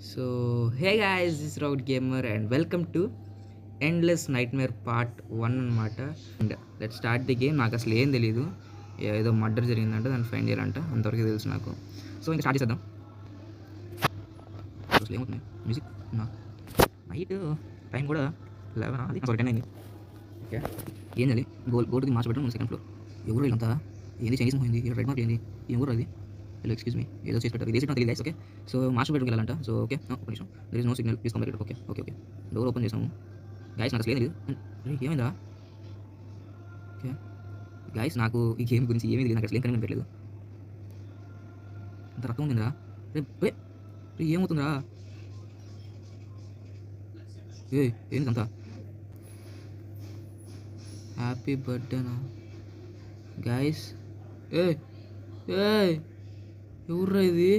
So hey guys this rowd gamer and welcome to endless nightmare part 1 అనమాట. And let start the game. నాకు అసలు ఏం తెలియదు, ఏదో మర్డర్ జరిగిందంట, దాన్ని ఫైండ్ చేయాలంట, అంతవరకు తెలుసు నాకు. సో ఇంకా స్టార్ట్ చేద్దాం. అసలు ఏమవుతుంది మ్యూజిక్ నైట్ టైం కూడా 11 అది నాకు 10 అయింది. ఓకే ఏం చేయాలి? గోల్డ్కి మార్చి పెట్టడం సెకండ్ ఫ్లోర్. ఎవరు వీళ్ళంతా? ఏంది చైనీస్ పోయింది, రెడ్ మార్క్ ఏంది, ఎవరు అది? హలో ఎక్స్క్యూజ్ మీ, ఏదో చేసి పెట్టారు, ఇది తెలియదు గైస్. ఓకే సో మాస్టర్ బెడ్రూమ్కి వెళ్ళాలంట. సో ఓకే ఒక నిమిషం, there is no signal, please come back. Okay okay okay door open చేసాము గైస్. నాకు అసలు ఏం తెలియదు. ఏమైందా? ఓకే గైస్, నాకు ఈ గేమ్ గురించి ఏమీ తెలియదు, నాకు అసలు ఏం కనిపించట్లేదు. అంత రక్తం ఉందిరా. రే ఏమవుతుందిరా? ఏంటంతా? Happy బర్త్డేనా guys? ఏ ఎవర్రా ఇది?